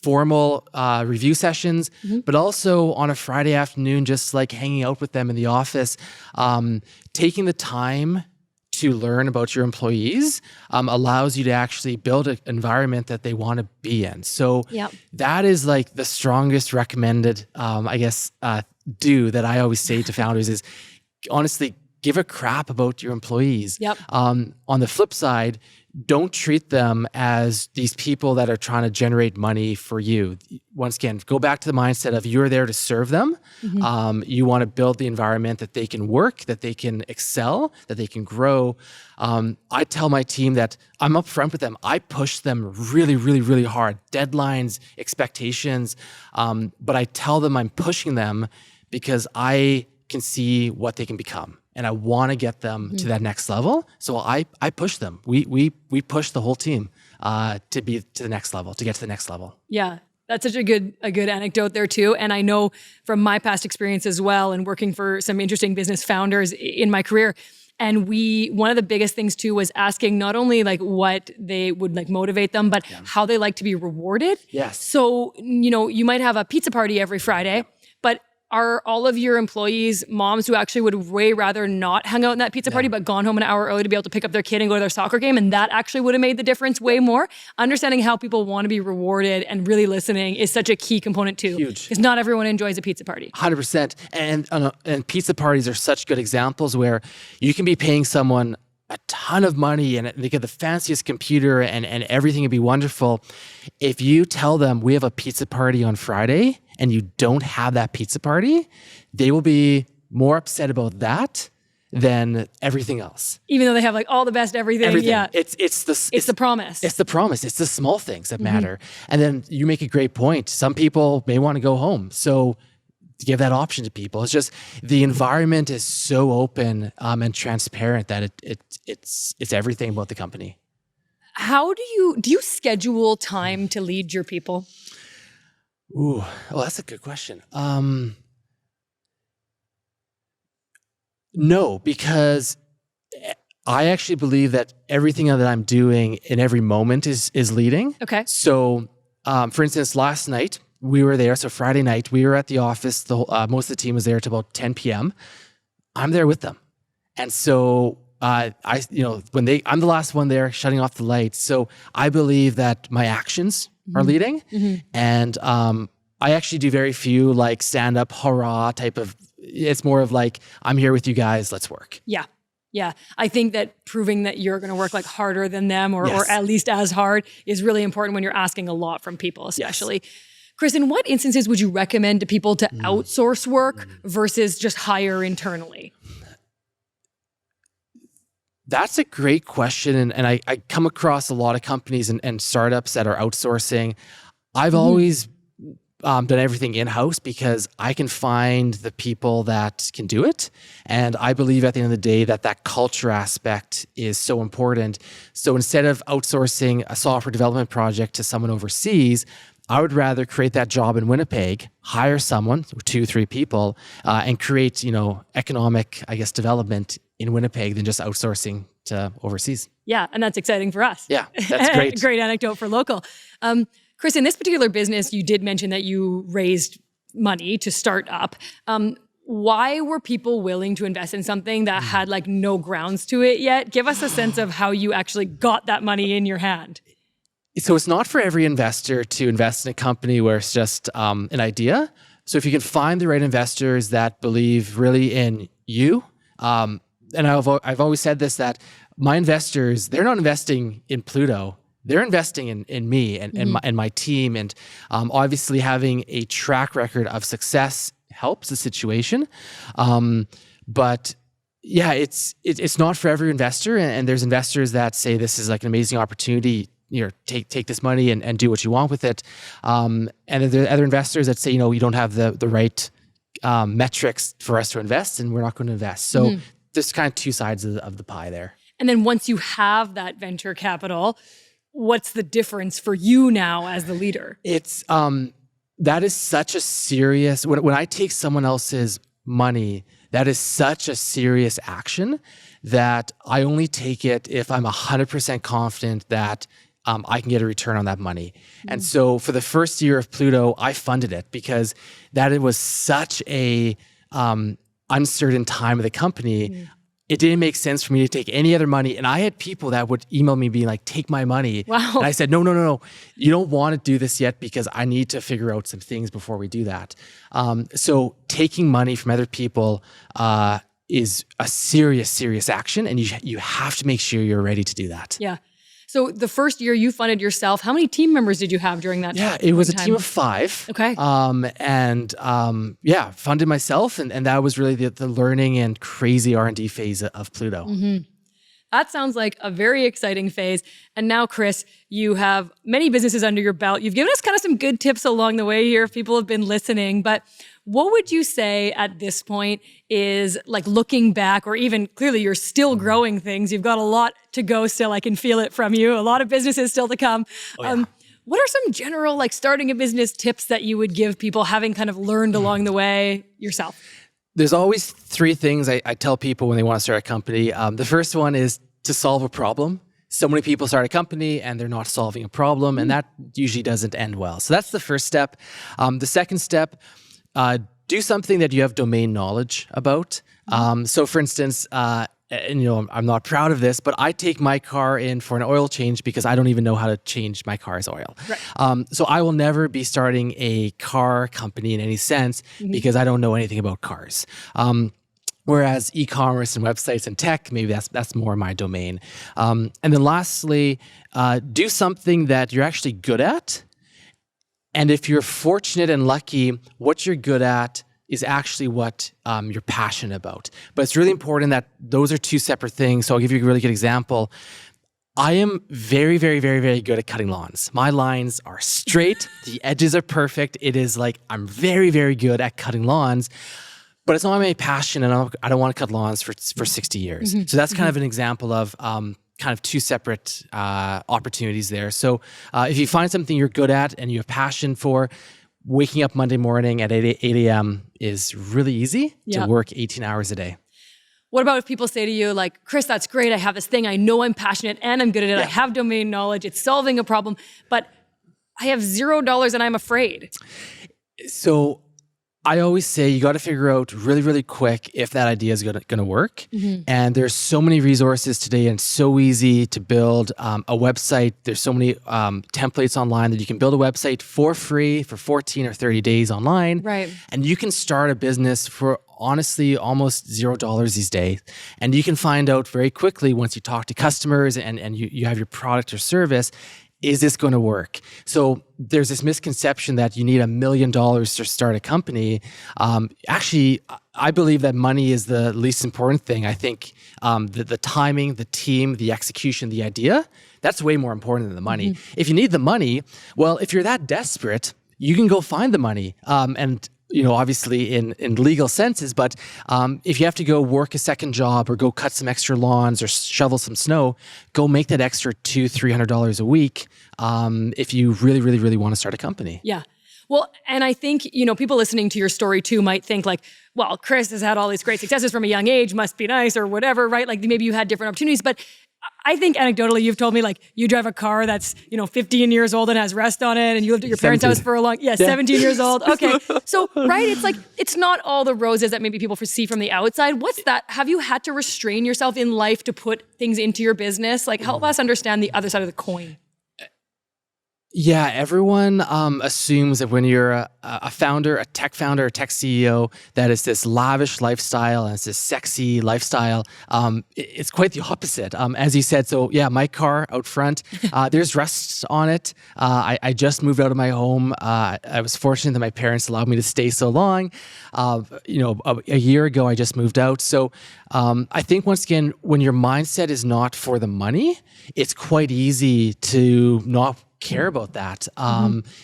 formal review sessions, but also on a Friday afternoon, just like hanging out with them in the office, taking the time to learn about your employees allows you to actually build an environment that they want to be in. So that is like the strongest recommended, do that I always say to founders is honestly, give a crap about your employees. On the flip side, don't treat them as these people that are trying to generate money for you. Once again, go back to the mindset of you're there to serve them. You want to build the environment that they can work, that they can excel, that they can grow. I tell my team that I'm upfront with them. I push them really, really, really hard. Deadlines, expectations. But I tell them I'm pushing them because I can see what they can become. And I want to get them to that next level. So I push them. We push the whole team to be to the next level, to get to the next level. Yeah, that's such a good anecdote there too. And I know from my past experience as well and working for some interesting business founders in my career. And one of the biggest things too was asking not only like what they would like motivate them, but how they like to be rewarded. Yes. So, you might have a pizza party every Friday, but are all of your employees moms who actually would way rather not hang out in that pizza party, but gone home an hour early to be able to pick up their kid and go to their soccer game? And that actually would have made the difference way more. Understanding how people want to be rewarded and really listening is such a key component too. Huge. Because not everyone enjoys a pizza party. 100%. And pizza parties are such good examples where you can be paying someone a ton of money and they get the fanciest computer and everything would be wonderful. If you tell them we have a pizza party on Friday and you don't have that pizza party, they will be more upset about that than everything else. Even though they have like all the best everything. Yeah. It's the promise. It's the promise. It's the small things that matter. And then you make a great point. Some people may want to go home. So give that option to people. It's just the environment is so open and transparent that it's everything about the company. How do you schedule time to lead your people? Ooh, well, that's a good question. No, because I actually believe that everything that I'm doing in every moment is leading. Okay. So, for instance, last night we were there. So Friday night we were at the office. Most of the team was there till about 10 p.m. I'm there with them, and so I'm the last one there, shutting off the lights. So I believe that my actions are leading, and I actually do very few like stand up hurrah type of. It's more of like, I'm here with you guys, let's work. Yeah. Yeah. I think that proving that you're going to work like harder than them or at least as hard is really important when you're asking a lot from people, especially. Yes. Chris, in what instances would you recommend to people to outsource work versus just hire internally? That's a great question. And I come across a lot of companies and startups that are outsourcing. I've always done everything in-house because I can find the people that can do it. And I believe at the end of the day that culture aspect is so important. So instead of outsourcing a software development project to someone overseas, I would rather create that job in Winnipeg, hire someone, 2-3 people, and create, economic, development in Winnipeg than just outsourcing to overseas. Yeah, and that's exciting for us. Yeah, that's great. Great anecdote for local. Chris, in this particular business, you did mention that you raised money to start up. Why were people willing to invest in something that had like no grounds to it yet? Give us a sense of how you actually got that money in your hand. So it's not for every investor to invest in a company where it's just an idea. So if you can find the right investors that believe really in you, and I've always said this, that my investors, they're not investing in Pluto. They're investing in me and my team. And obviously having a track record of success helps the situation. But yeah, it's not for every investor. And there's investors that say this is like an amazing opportunity. Take this money and do what you want with it. And there are other investors that say, you don't have the right metrics for us to invest and we're not going to invest. So there's kind of two sides of the pie there. And then once you have that venture capital, what's the difference for you now as the leader? It's that is such a serious, when I take someone else's money, that is such a serious action that I only take it if I'm 100% confident that I can get a return on that money. And so for the first year of Pluto, I funded it because it was such a uncertain time of the company. It didn't make sense for me to take any other money. And I had people that would email me being like, take my money. Wow. And I said, no. You don't want to do this yet because I need to figure out some things before we do that. So taking money from other people is a serious action. And you have to make sure you're ready to do that. Yeah. So the first year you funded yourself, how many team members did you have during that time? Yeah, it was a team of 5. Okay. Funded myself. And that was really the learning and crazy R&D phase of Pluto. That sounds like a very exciting phase. And now, Chris, you have many businesses under your belt. You've given us kind of some good tips along the way here if people have been listening. But what would you say at this point is like looking back, or even clearly you're still growing things. You've got a lot to go still. I can feel it from you. A lot of businesses still to come. Oh, yeah. What are some general like starting a business tips that you would give people having kind of learned along the way yourself? There's always 3 things I tell people when they want to start a company. The first one is to solve a problem. So many people start a company and they're not solving a problem, and that usually doesn't end well. So that's the first step. The second step, do something that you have domain knowledge about. So for instance, I'm not proud of this, but I take my car in for an oil change because I don't even know how to change my car's oil. Right. So I will never be starting a car company in any sense because I don't know anything about cars. Whereas e-commerce and websites and tech, maybe that's more my domain. And then lastly, do something that you're actually good at. And if you're fortunate and lucky, what you're good at is actually what you're passionate about. But it's really important that those are two separate things. So I'll give you a really good example. I am very, very, very, very good at cutting lawns. My lines are straight. The edges are perfect. It is like I'm very, very good at cutting lawns. But it's not my passion, and I don't want to cut lawns for 60 years. So that's kind of an example of kind of two separate opportunities there. So if you find something you're good at and you have passion for, waking up Monday morning at 8 a.m. is really easy to work 18 hours a day. What about if people say to you, like, Chris, that's great. I have this thing. I know I'm passionate and I'm good at it. I have domain knowledge. It's solving a problem, but I have $0 and I'm afraid. So I always say you got to figure out really, really quick if that idea is going to work. And there's so many resources today and so easy to build a website. There's so many templates online that you can build a website for free for 14 or 30 days online. Right. And you can start a business for honestly almost $0 these days. And you can find out very quickly once you talk to customers and you have your product or service, is this going to work? So there's this misconception that you need $1 million to start a company. Actually, I believe that money is the least important thing. I think the timing, the team, the execution, the idea, that's way more important than the money. If you need the money, well, if you're that desperate, you can go find the money. And obviously in legal senses, but if you have to go work a second job or go cut some extra lawns or shovel some snow, go make that extra $200-$300 a week if you really, really, really want to start a company. Yeah. Well, and I think, people listening to your story too might think like, well, Chris has had all these great successes from a young age, must be nice or whatever, right? Like maybe you had different opportunities, but I think anecdotally, you've told me like you drive a car that's, 15 years old and has rust on it and you lived at your parents' house for a long, 17 years old. Okay. So, right. It's like, it's not all the roses that maybe people foresee from the outside. What's that? Have you had to restrain yourself in life to put things into your business? Like help us understand the other side of the coin. Yeah, everyone assumes that when you're a founder, a tech CEO, that it's this lavish lifestyle and it's this sexy lifestyle. It's quite the opposite. As you said, so yeah, my car out front, there's rust on it. I just moved out of my home. I was fortunate that my parents allowed me to stay so long. A year ago, I just moved out. So I think once again, when your mindset is not for the money, it's quite easy to not care about that.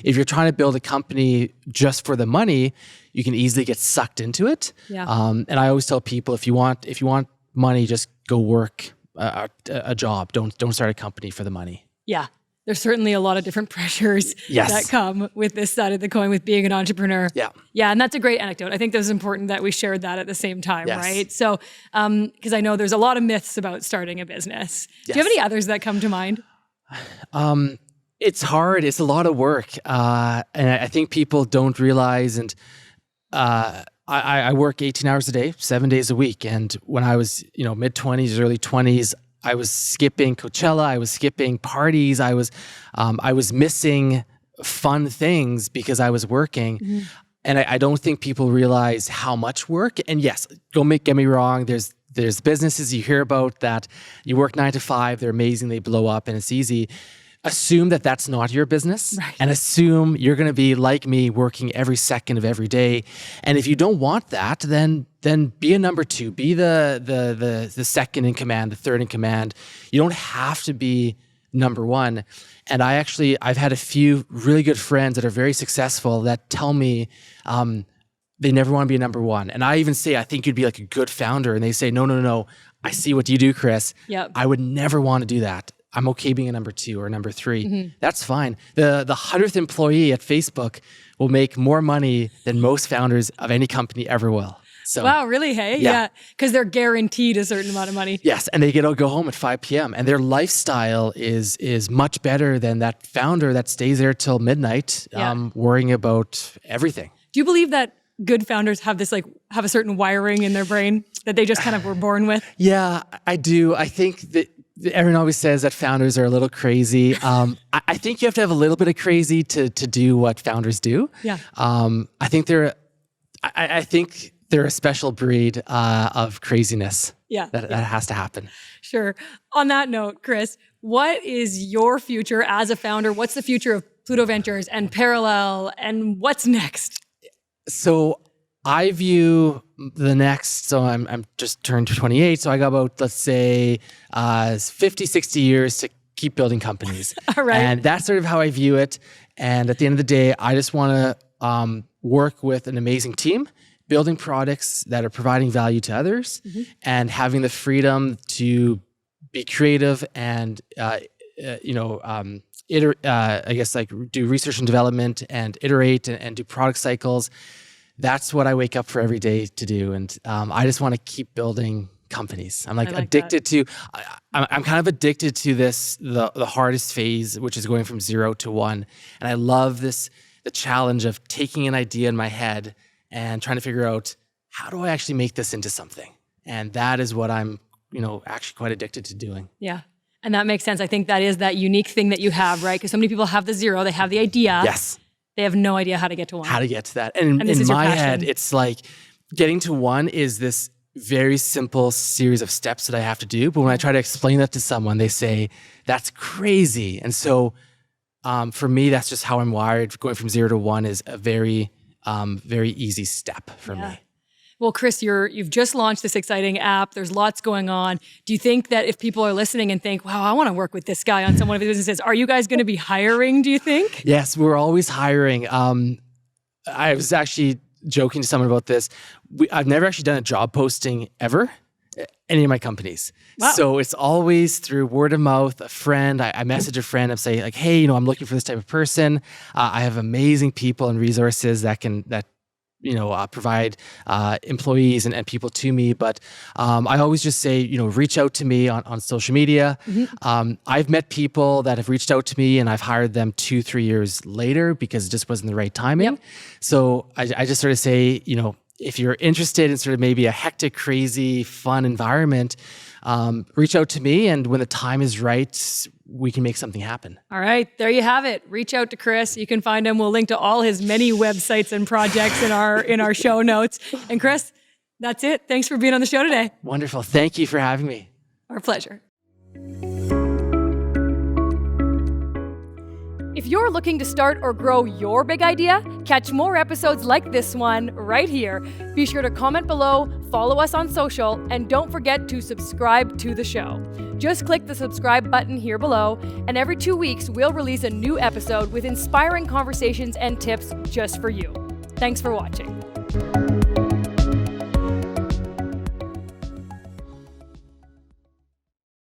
If you're trying to build a company just for the money, you can easily get sucked into it. Yeah. And I always tell people, if you want money, just go work a job. Don't start a company for the money. Yeah. There's certainly a lot of different pressures that come with this side of the coin with being an entrepreneur. Yeah. Yeah. And that's a great anecdote. I think it was important that we shared that at the same time, right? So, because I know there's a lot of myths about starting a business. Do you have any others that come to mind? It's hard. It's a lot of work. And I think people don't realize, and I work 18 hours a day, 7 days a week. And when I was, mid-20s, early 20s, I was skipping Coachella. I was skipping parties. I was missing fun things because I was working. And I don't think people realize how much work. And yes, get me wrong. There's businesses you hear about that you work 9 to 5. They're amazing. They blow up and it's easy. Assume that that's not your business, and assume you're going to be like me, working every second of every day. And if you don't want that, then be a number two, be the second in command, the third in command. You don't have to be number one. And I've had a few really good friends that are very successful that tell me they never want to be a number one. And I even say, I think you'd be like a good founder. And they say, no. I see what you do, Chris. Yep. I would never want to do that. I'm okay being a number two or number three. That's fine. The 100th employee at Facebook will make more money than most founders of any company ever will. So, wow, really? Hey? Yeah. Because they're guaranteed a certain amount of money. Yes, and they get to go home at 5 p.m. And their lifestyle is much better than that founder that stays there till midnight worrying about everything. Do you believe that good founders have this have a certain wiring in their brain that they just kind of were born with? Yeah, I do. I think that everyone always says that founders are a little crazy. I think you have to have a little bit of crazy to do what founders do. Yeah. I think they're a special breed of craziness. Yeah. That has to happen. Sure. On that note, Chris, what is your future as a founder? What's the future of Pluto Ventures and Parallel, and what's next? So I view the next, so I'm just turned 28, so I got about, let's say, 50, 60 years to keep building companies. All right. And that's sort of how I view it. And at the end of the day, I just want to work with an amazing team, building products that are providing value to others, and having the freedom to be creative and, I guess like do research and development and iterate and do product cycles. That's what I wake up for every day to do. And I just want to keep building companies. I'm like addicted to, I'm kind of addicted to this, the hardest phase, which is going from 0 to 1. And I love the challenge of taking an idea in my head and trying to figure out, how do I actually make this into something? And that is what I'm, actually quite addicted to doing. Yeah. And that makes sense. I think that is that unique thing that you have, right? Because so many people have the 0, they have the idea. Yes. They have no idea how to get to 1. How to get to that. And in my head, it's like getting to 1 is this very simple series of steps that I have to do. But when I try to explain that to someone, they say, that's crazy. And so for me, that's just how I'm wired. Going from 0 to 1 is a very, very easy step for me. Well, Chris, you've just launched this exciting app. There's lots going on. Do you think that if people are listening and think, wow, I want to work with this guy on some one of his businesses, are you guys going to be hiring, do you think? Yes, we're always hiring. I was actually joking to someone about this. I've never actually done a job posting ever, any of my companies. Wow. So it's always through word of mouth, a friend. I message a friend and say like, hey, I'm looking for this type of person. I have amazing people and resources that provide employees and people to me. But I always just say, reach out to me on social media. I've met people that have reached out to me and I've hired them 2-3 years later because it just wasn't the right timing. Yep. So I just sort of say, if you're interested in sort of maybe a hectic, crazy, fun environment, reach out to me. And when the time is right, we can make something happen. All right, there you have it. Reach out to Chris. You can find him. We'll link to all his many websites and projects in our show notes. And Chris, that's it. Thanks for being on the show today. Wonderful. Thank you for having me. Our pleasure. If you're looking to start or grow your big idea, catch more episodes like this one right here. Be sure to comment below, follow us on social, and don't forget to subscribe to the show. Just click the subscribe button here below, and every 2 weeks, we'll release a new episode with inspiring conversations and tips just for you. Thanks for watching.